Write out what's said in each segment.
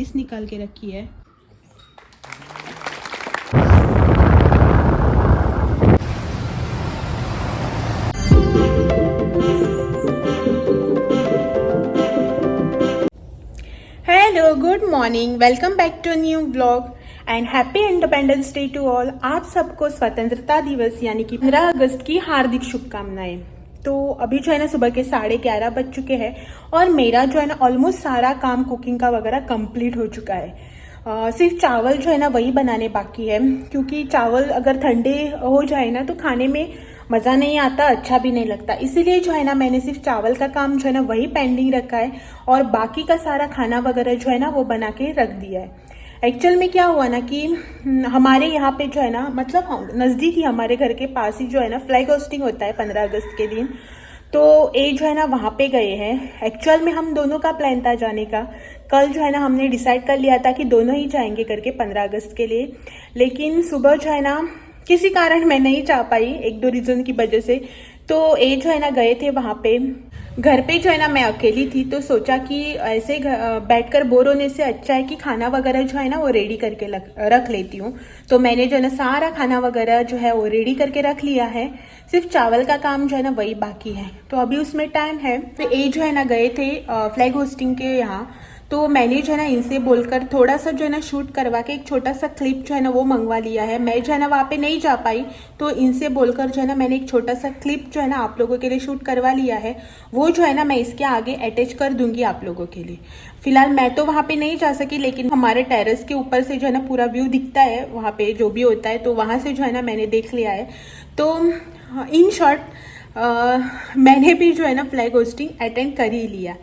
साड़ीज निकाल के रखी है। Hello, good morning, welcome back to new vlog and happy Independence Day to all. आप सबको स्वतंत्रता दिवस यानी कि 15 अगस्त की हार्दिक शुभकामनाएं। तो अभी जो है ना सुबह के 11:30 बज चुके हैं और मेरा जो है ना ऑलमोस्ट सारा काम कुकिंग का वगैरह कंप्लीट हो चुका है। सिर्फ चावल जो है ना वही बनाने बाकी है, क्योंकि चावल अगर ठंडे हो जाए ना तो खाने में मज़ा नहीं आता, अच्छा भी नहीं लगता। इसीलिए जो है ना मैंने सिर्फ चावल का काम जो है ना वही पेंडिंग रखा है और बाकी का सारा खाना वगैरह जो है ना वो बना के रख दिया है। एक्चुअल में क्या हुआ ना कि हमारे यहाँ पे जो है ना मतलब नज़दीक ही हमारे घर के पास ही जो है ना फ्लैग होस्टिंग होता है 15 अगस्त के दिन। तो ये जो है ना वहाँ पे गए हैं। एक्चुअल में हम दोनों का प्लान था जाने का। कल जो है ना हमने डिसाइड कर लिया था कि दोनों ही जाएंगे करके 15 अगस्त के लिए, लेकिन सुबह जो है ना किसी कारण मैं नहीं जा पाई, एक दो रीज़न की वजह से। तो ये जो है ना गए थे वहाँ पे। घर पे जो है ना मैं अकेली थी, तो सोचा कि ऐसे बैठकर बोर होने से अच्छा है कि खाना वगैरह जो है ना वो रेडी करके रख लेती हूँ। तो मैंने जो है ना सारा खाना वगैरह जो है वो रेडी करके रख लिया है। सिर्फ चावल का काम जो है ना वही बाकी है, तो अभी उसमें टाइम है। फिर ये जो है ना गए थे फ्लैग होस्टिंग के यहाँ। तो मैंने जो है ना इनसे बोलकर थोड़ा सा जो है ना शूट करवा के एक छोटा सा क्लिप जो है ना वो मंगवा लिया है। मैं जो है ना वहाँ पे नहीं जा पाई, तो इनसे बोलकर जो है ना मैंने एक छोटा सा क्लिप जो है ना आप लोगों के लिए शूट करवा लिया है। वो जो है ना मैं इसके आगे अटैच कर दूंगी आप लोगों के लिए। फिलहाल मैं तो वहाँ पे नहीं जा सकी, लेकिन हमारे टेरेस के ऊपर से जो है ना पूरा व्यू दिखता है वहाँ पे जो भी होता है, तो वहाँ से जो है ना मैंने देख लिया है। तो इन शॉर्ट मैंने भी जो है ना फ्लैग होस्टिंग अटेंड कर ही लिया।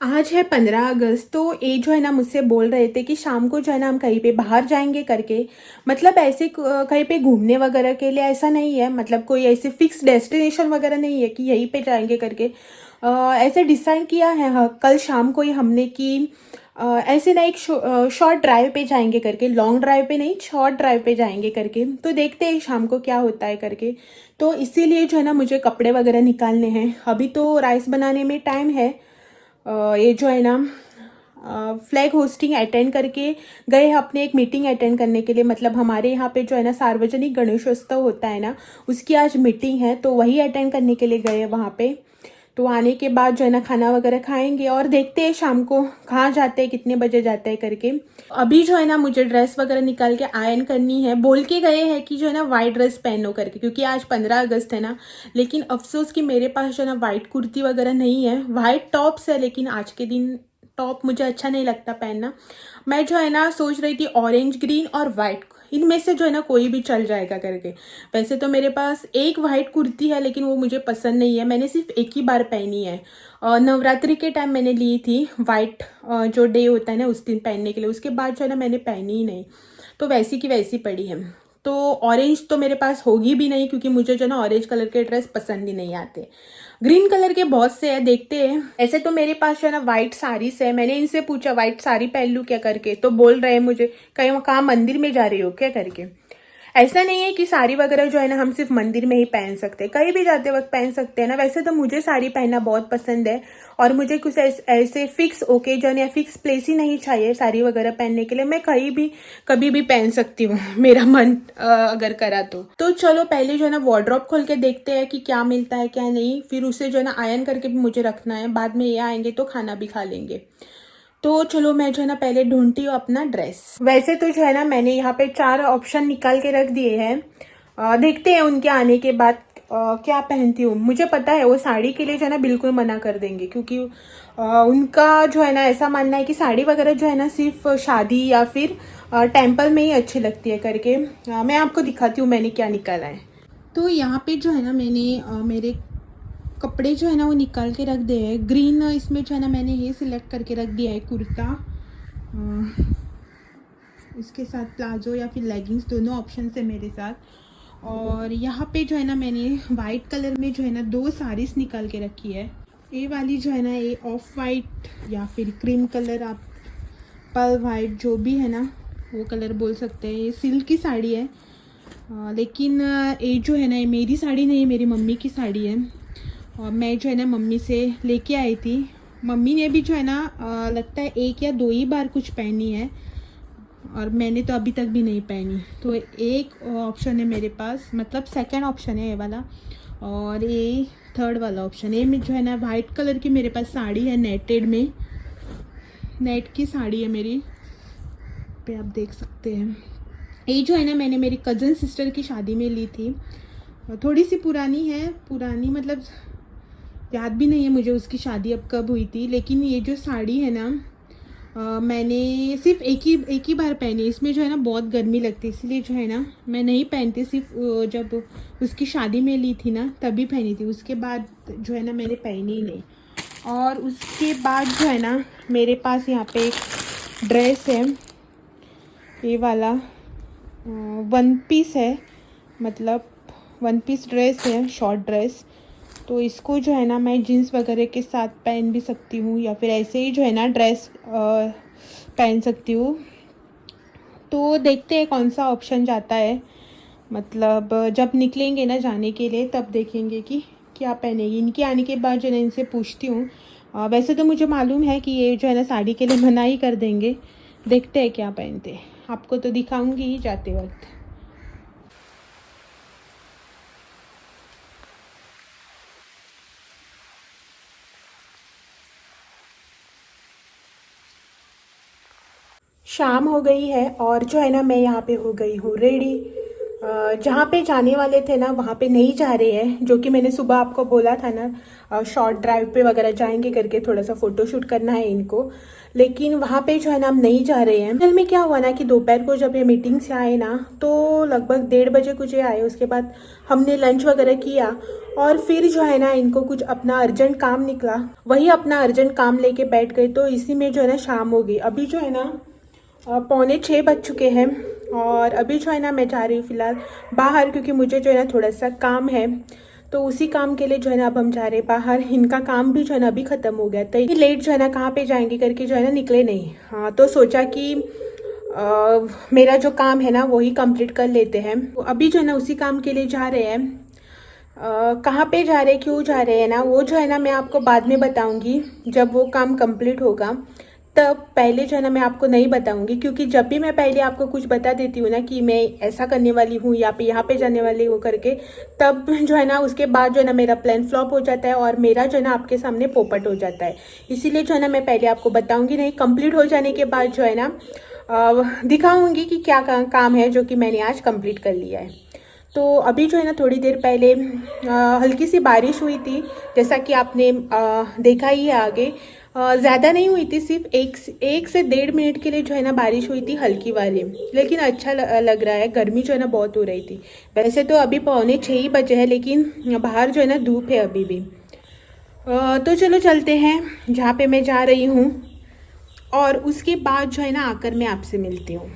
आज है 15 अगस्त। तो ये जो है ना मुझसे बोल रहे थे कि शाम को जो है ना हम कहीं पे बाहर जाएंगे करके। मतलब ऐसे कहीं पे घूमने वगैरह के लिए ऐसा नहीं है, मतलब कोई ऐसे फिक्स डेस्टिनेशन वगैरह नहीं है कि यहीं पे जाएंगे करके। ऐसे डिसाइड किया है हाँ, कल शाम को ही हमने कि ऐसे ना एक शॉर्ट ड्राइव पे जाएंगे करके, लॉन्ग ड्राइव पे नहीं, शॉर्ट ड्राइव पे जाएंगे करके। तो देखते हैं शाम को क्या होता है करके। तो इसीलिए जो है ना मुझे कपड़े वगैरह निकालने हैं। अभी तो राइस बनाने में टाइम है। ये जो है ना फ्लैग होस्टिंग अटेंड करके गए हैं अपने एक मीटिंग अटेंड करने के लिए। मतलब हमारे यहाँ पे जो है ना सार्वजनिक गणेशोत्सव होता है ना, उसकी आज मीटिंग है, तो वही अटेंड करने के लिए गए हैं वहाँ पे। तो आने के बाद जो है ना खाना वगैरह खाएंगे और देखते हैं शाम को कहाँ जाते हैं, कितने बजे जाते हैं करके। अभी जो है ना मुझे ड्रेस वगैरह निकाल के आयरन करनी है। बोल के गए हैं कि जो है ना वाइट ड्रेस पहनो करके, क्योंकि आज 15 अगस्त है ना। लेकिन अफसोस कि मेरे पास जो है ना वाइट कुर्ती वगैरह नहीं है। वाइट टॉप्स है, लेकिन आज के दिन टॉप मुझे अच्छा नहीं लगता पहनना। मैं जो है ना सोच रही थी ऑरेंज, ग्रीन और वाइट, इनमें से जो है ना कोई भी चल जाएगा करके। वैसे तो मेरे पास एक वाइट कुर्ती है, लेकिन वो मुझे पसंद नहीं है, मैंने सिर्फ एक ही बार पहनी है। नवरात्रि के टाइम मैंने ली थी वाइट, जो डे होता है ना उस दिन पहनने के लिए। उसके बाद जो है ना मैंने पहनी ही नहीं, तो वैसी की वैसी पड़ी है। तो ऑरेंज तो मेरे पास होगी भी नहीं, क्योंकि मुझे जो ना ऑरेंज कलर के ड्रेस पसंद ही नहीं आते। ग्रीन कलर के बहुत से हैं, देखते हैं। ऐसे तो मेरे पास जो है ना वाइट साड़ीज है। मैंने इनसे पूछा वाइट साड़ी पहन लूँ क्या करके, तो बोल रहे हैं मुझे कहीं कहाँ मंदिर में जा रही हो क्या करके। ऐसा नहीं है कि साड़ी वगैरह जो है ना हम सिर्फ मंदिर में ही पहन सकते हैं, कहीं भी जाते वक्त पहन सकते हैं ना। वैसे तो मुझे साड़ी पहनना बहुत पसंद है और मुझे कुछ ऐसे फिक्स ओकेजन या फिक्स प्लेस ही नहीं चाहिए साड़ी वगैरह पहनने के लिए। मैं कहीं भी कभी भी पहन सकती हूँ मेरा मन अगर करा तो चलो पहले जो है ना वार्डरोब खोल के देखते हैं कि क्या मिलता है क्या नहीं, फिर उसे जो है ना आयरन करके भी मुझे रखना है, बाद में ये आएंगे तो खाना भी खा लेंगे। तो चलो मैं जो है ना पहले ढूंढती हूँ अपना ड्रेस। वैसे तो जो है ना मैंने यहाँ पे 4 ऑप्शन निकाल के रख दिए हैं, देखते हैं उनके आने के बाद क्या पहनती हूँ। मुझे पता है वो साड़ी के लिए जो है ना बिल्कुल मना कर देंगे, क्योंकि उनका जो है ना ऐसा मानना है कि साड़ी वगैरह जो है ना सिर्फ शादी या फिर टेम्पल में ही अच्छी लगती है करके। मैं आपको दिखाती हूँ मैंने क्या निकाला है। तो यहाँ पे जो है ना मैंने मेरे कपड़े जो है ना वो निकाल के रख दिए हैं। ग्रीन इसमें जो है ना मैंने ये सिलेक्ट करके रख दिया है कुर्ता, इसके साथ प्लाजो या फिर लेगिंग्स, दोनों ऑप्शन है मेरे साथ। और यहाँ पे जो है ना मैंने वाइट कलर में जो है ना 2 साड़ीज़ निकाल के रखी है। ये वाली जो है ना ये ऑफ वाइट या फिर क्रीम कलर, आप पर्ल वाइट जो भी है ना वो कलर बोल सकते हैं। ये सिल्क की साड़ी है, लेकिन ये जो है ना ये मेरी साड़ी नहीं है, मेरी मम्मी की साड़ी है और मैं जो है ना मम्मी से लेके आई थी। मम्मी ने भी जो है ना लगता है 1 या 2 ही बार कुछ पहनी है और मैंने तो अभी तक भी नहीं पहनी। तो एक ऑप्शन है मेरे पास, मतलब सेकंड ऑप्शन है ये वाला, और ये थर्ड वाला ऑप्शन है। ये में जो है ना वाइट कलर की मेरे पास साड़ी है, नेटेड में, नेट की साड़ी है मेरी पे, आप देख सकते हैं। ये जो है ना मैंने मेरी कज़न सिस्टर की शादी में ली थी, थोड़ी सी पुरानी है, पुरानी मतलब याद भी नहीं है मुझे उसकी शादी अब कब हुई थी। लेकिन ये जो साड़ी है ना मैंने सिर्फ एक ही बार पहनी। इसमें जो है ना बहुत गर्मी लगती है, इसलिए जो है ना मैं नहीं पहनती, सिर्फ जब उसकी शादी में ली थी ना तभी पहनी थी, उसके बाद जो है ना मैंने पहनी ही नहीं। और उसके बाद जो है ना मेरे पास यहाँ पे एक ड्रेस है, ये वाला 1 पीस है, मतलब 1 पीस ड्रेस है, शॉर्ट ड्रेस। तो इसको जो है ना मैं जीन्स वगैरह के साथ पहन भी सकती हूँ या फिर ऐसे ही जो है ना ड्रेस पहन सकती हूँ। तो देखते हैं कौन सा ऑप्शन जाता है, मतलब जब निकलेंगे ना जाने के लिए तब देखेंगे कि क्या पहनेगी। इनके आने के बाद जो है ना इनसे पूछती हूँ। वैसे तो मुझे मालूम है कि ये जो है ना साड़ी के लिए मना ही कर देंगे, देखते हैं क्या पहनते हैं, आपको तो दिखाऊंगी ही जाते वक्त। शाम हो गई है और जो है ना मैं यहाँ पे हो गई हूँ रेडी। जहाँ पे जाने वाले थे ना वहाँ पे नहीं जा रहे हैं, जो कि मैंने सुबह आपको बोला था ना शॉर्ट ड्राइव पे वगैरह जाएंगे करके, थोड़ा सा फ़ोटोशूट करना है इनको। लेकिन वहाँ पे जो है ना हम नहीं जा रहे हैं। कल में क्या हुआ ना कि दोपहर को जब ये मीटिंग से आए ना तो लगभग 1:30 बजे कुछ ये आए। उसके बाद हमने लंच वगैरह किया और फिर जो है ना इनको कुछ अपना अर्जेंट काम निकला, वही अपना अर्जेंट काम लेके बैठ गए। तो इसी में जो है ना शाम हो गई। अभी जो है ना 5:45 बज चुके हैं और अभी जो है ना मैं जा रही हूँ फ़िलहाल बाहर, क्योंकि मुझे जो है ना थोड़ा सा काम है। तो उसी काम के लिए जो है ना अब हम जा रहे हैं बाहर। इनका काम भी जो है ना अभी ख़त्म हो गया, तो ये लेट जो है ना कहाँ पे जाएंगे करके जो है ना निकले नहीं। हाँ, तो सोचा कि मेरा जो काम है ना वही कंप्लीट कर लेते हैं। तो अभी जो है ना उसी काम के लिए जा रहे हैं। कहाँ पे जा रहे हैं, क्यों जा रहे हैं ना, वो जो है ना मैं आपको बाद में बताऊंगी जब वो काम कंप्लीट होगा। तब पहले जो है ना मैं आपको नहीं बताऊंगी, क्योंकि जब भी मैं पहले आपको कुछ बता देती हूँ ना कि मैं ऐसा करने वाली हूँ या पे यहाँ पे जाने वाली हूँ करके, तब जो है ना उसके बाद जो है ना मेरा प्लान फ्लॉप हो जाता है और मेरा जो है ना आपके सामने पोपट हो जाता है। इसीलिए जो है ना मैं पहले आपको बताऊंगी नहीं, कंप्लीट हो जाने के बाद जो है ना दिखाऊंगी कि क्या काम है जो कि मैंने आज कंप्लीट कर लिया है। तो अभी जो है ना थोड़ी देर पहले हल्की सी बारिश हुई थी, जैसा कि आपने देखा ही है आगे। ज़्यादा नहीं हुई थी, सिर्फ 1 से 1.5 मिनट के लिए जो है ना बारिश हुई थी, हल्की वाली। लेकिन अच्छा लग रहा है, गर्मी जो है ना बहुत हो रही थी। वैसे तो अभी 5:45 ही बजे है, लेकिन बाहर जो है ना धूप है अभी भी। तो चलो चलते हैं जहाँ पे मैं जा रही हूँ और उसके बाद जो है ना आकर मैं आपसे मिलती हूँ।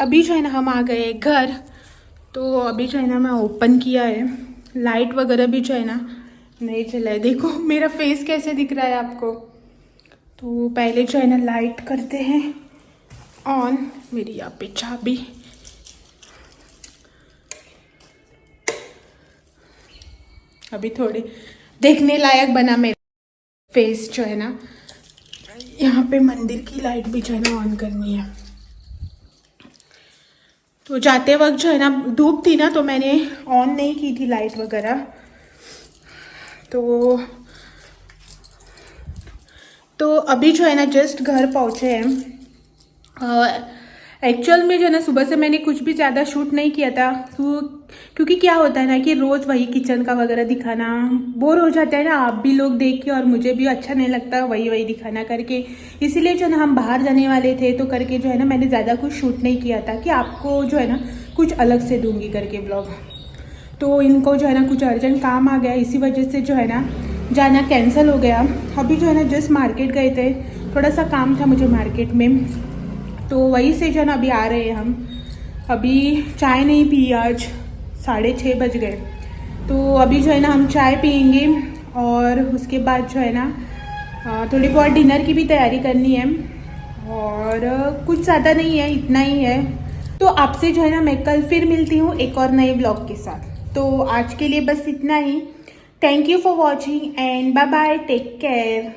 अभी जो है ना हम आ गए घर। तो अभी जो है ना मैं ओपन किया है, लाइट वगैरह भी जो है ना नहीं चला है। देखो मेरा फेस कैसे दिख रहा है आपको। तो पहले जो है ना लाइट करते हैं ऑन। मेरी यहाँ पे चाबी। अभी थोड़े देखने लायक बना मेरा फेस जो है ना। यहाँ पे मंदिर की लाइट भी जो है ना ऑन करनी है। तो जाते वक्त जो है ना धूप थी ना, तो मैंने ऑन नहीं की थी लाइट वगैरह। तो अभी जो है ना जस्ट घर पहुँचे हैं। एक्चुअल में जो है ना सुबह से मैंने कुछ भी ज़्यादा शूट नहीं किया था। तो क्योंकि क्या होता है ना कि रोज़ वही किचन का वगैरह दिखाना बोर हो जाता है ना, आप भी लोग देख के, और मुझे भी अच्छा नहीं लगता वही वही दिखाना करके। इसीलिए जो है ना हम बाहर जाने वाले थे, तो करके जो है ना मैंने ज़्यादा कुछ शूट नहीं किया था कि आपको जो है ना कुछ अलग से दूंगी करके ब्लॉग। तो इनको जो है ना कुछ अर्जेंट काम आ गया, इसी वजह से जो है ना जाना कैंसिल हो गया। अभी जो है ना जस्ट मार्केट गए थे, थोड़ा सा काम था मुझे मार्केट में, तो वहीं से जो है ना अभी आ रहे हैं हम। अभी चाय नहीं पी, आज 6:30 बज गए। तो अभी जो है ना हम चाय पियेंगे, और उसके बाद जो है ना थोड़ी बहुत डिनर की भी तैयारी करनी है। और कुछ ज़्यादा नहीं है, इतना ही है। तो आपसे जो है ना मैं कल फिर मिलती हूँ एक और नए ब्लॉग के साथ। तो आज के लिए बस इतना ही। Thank you for watching and bye bye, take care.